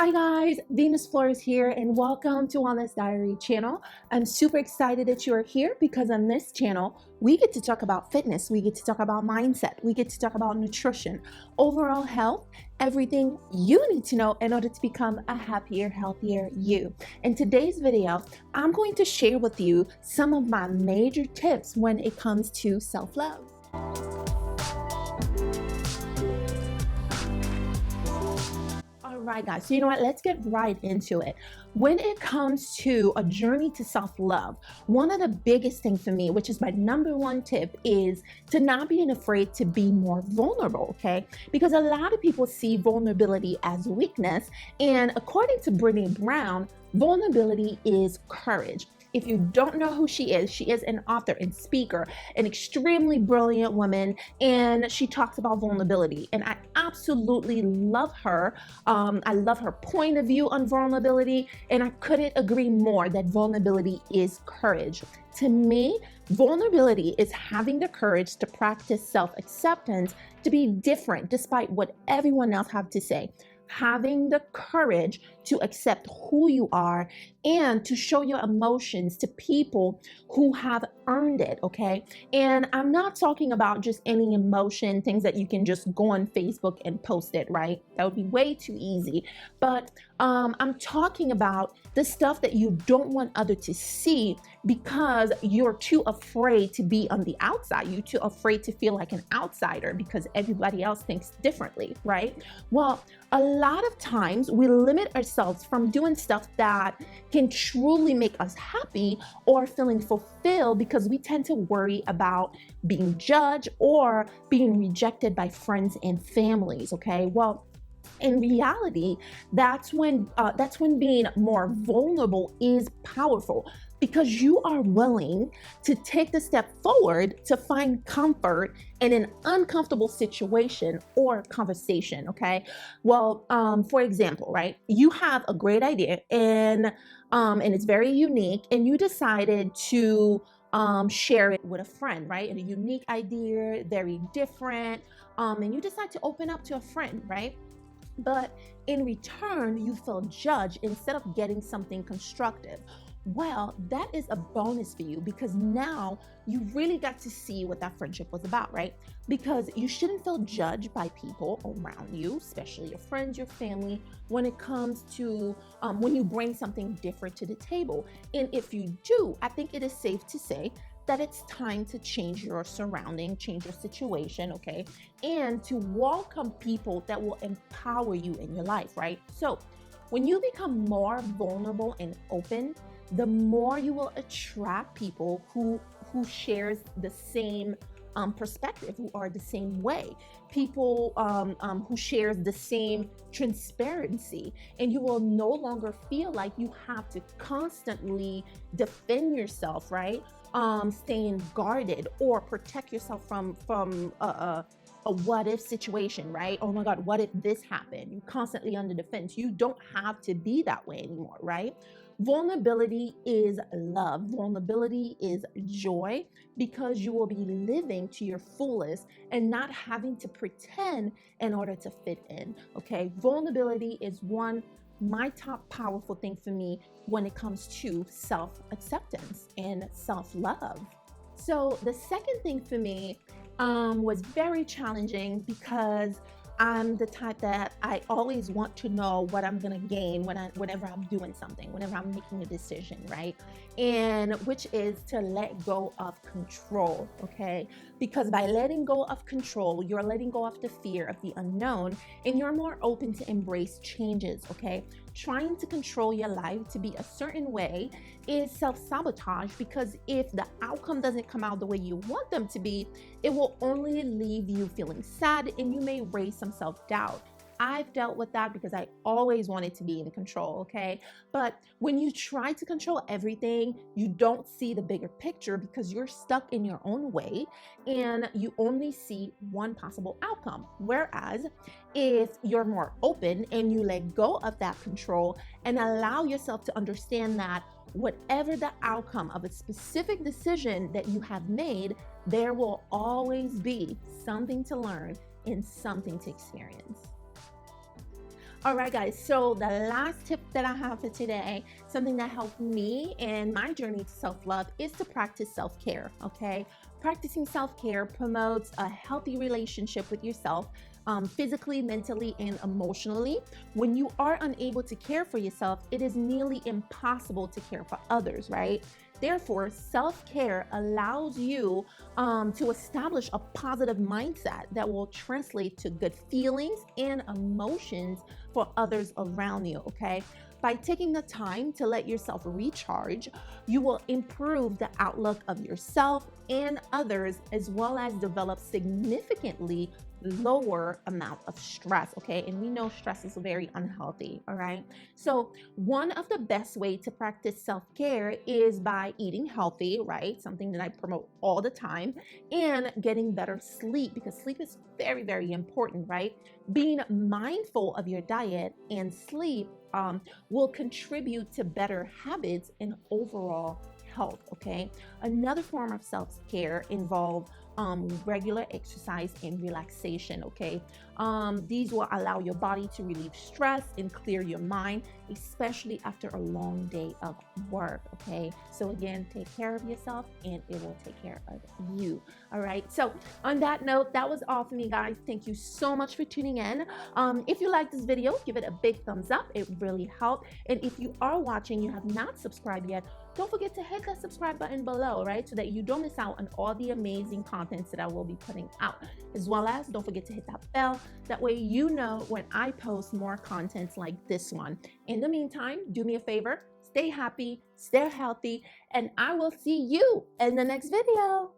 Hi guys, Venus Flores here and welcome to Wellness Diary channel. I'm super excited that you are here because on this channel, we get to talk about fitness, we get to talk about mindset, we get to talk about nutrition, overall health, everything you need to know in order to become a happier, healthier you. In today's video, I'm going to share with you some of my major tips when it comes to self-love. Right, guys, so you know what, let's get right into it. When it comes to a journey to self-love, one of the biggest things for me, which is my number one tip, is to not being afraid to be more vulnerable, okay? Because a lot of people see vulnerability as weakness, and according to Brené Brown, vulnerability is courage. If you don't know who she is an author and speaker, an extremely brilliant woman, and she talks about vulnerability. And I absolutely love her. I love her point of view on vulnerability, and I couldn't agree more that vulnerability is courage. To me, vulnerability is having the courage to practice self-acceptance, to be different despite what everyone else have to say. Having the courage to accept who you are and to show your emotions to people who have earned it, okay? And I'm not talking about just any emotion, things that you can just go on Facebook and post it, right? That would be way too easy. But I'm talking about the stuff that you don't want others to see because you're too afraid to be on the outside. You're too afraid to feel like an outsider because everybody else thinks differently, right? Well, a lot of times we limit ourselves from doing stuff that can truly make us happy or feeling fulfilled because we tend to worry about being judged or being rejected by friends and families, okay? Well, in reality, that's when being more vulnerable is powerful, because you are willing to take the step forward to find comfort in an uncomfortable situation or conversation, okay? Well, for example, right, you have a great idea and it's very unique, and you decided to share it with a friend, right? And a unique idea, very different, and you decide to open up to a friend, right? But in return, you feel judged instead of getting something constructive. Well, that is a bonus for you because now you really got to see what that friendship was about, right? Because you shouldn't feel judged by people around you, especially your friends, your family, when it comes to when you bring something different to the table. And if you do, I think it is safe to say that it's time to change your surrounding, change your situation, okay? And to welcome people that will empower you in your life, right? So when you become more vulnerable and open, the more you will attract people who shares the same perspective, who are the same way, people who shares the same transparency, and you will no longer feel like you have to constantly defend yourself, right? Staying guarded or protect yourself from a what if situation, right? Oh my God, what if this happened? You're constantly under defense. You don't have to be that way anymore, right? Vulnerability is love. Vulnerability is joy, because you will be living to your fullest and not having to pretend in order to fit in, okay? Vulnerability is my top powerful thing for me when it comes to self-acceptance and self-love. So the second thing for me was very challenging because I'm the type that I always want to know what I'm gonna gain whenever I'm doing something, whenever I'm making a decision, right? And which is to let go of control, okay? Because by letting go of control, you're letting go of the fear of the unknown, and you're more open to embrace changes, okay? Trying to control your life to be a certain way is self-sabotage, because if the outcome doesn't come out the way you want them to be, it will only leave you feeling sad, and you may raise some self-doubt. I've dealt with that because I always wanted to be in control, okay? But when you try to control everything, you don't see the bigger picture because you're stuck in your own way and you only see one possible outcome. Whereas if you're more open and you let go of that control and allow yourself to understand that whatever the outcome of a specific decision that you have made, there will always be something to learn and something to experience. All right, guys. So the last tip that I have for today, something that helped me in my journey to self-love, is to practice self-care. Okay, practicing self-care promotes a healthy relationship with yourself, physically, mentally, and emotionally. When you are unable to care for yourself, it is nearly impossible to care for others, right? Therefore, self care allows you to establish a positive mindset that will translate to good feelings and emotions for others around you, okay? By taking the time to let yourself recharge, you will improve the outlook of yourself and others, as well as develop significantly lower amount of stress, okay? And we know stress is very unhealthy, all right? So one of the best way to practice self-care is by eating healthy, right? Something that I promote all the time, and getting better sleep, because sleep is very, very important, right? Being mindful of your diet and sleep will contribute to better habits and overall health, okay? Another form of self-care involves regular exercise and relaxation, okay? These will allow your body to relieve stress and clear your mind, especially after a long day of work, okay? So again, take care of yourself and it will take care of you. All right. So on that note, that was all for me, guys. Thank you so much for tuning in. If you like this video, give it a big thumbs up. It really helped. And if you are watching, you have not subscribed yet, don't forget to hit that subscribe button below, right? So that you don't miss out on all the amazing contents that I will be putting out. As well as don't forget to hit that bell. That way you know when I post more contents like this one. In the meantime, do me a favor, stay happy, stay healthy, and I will see you in the next video.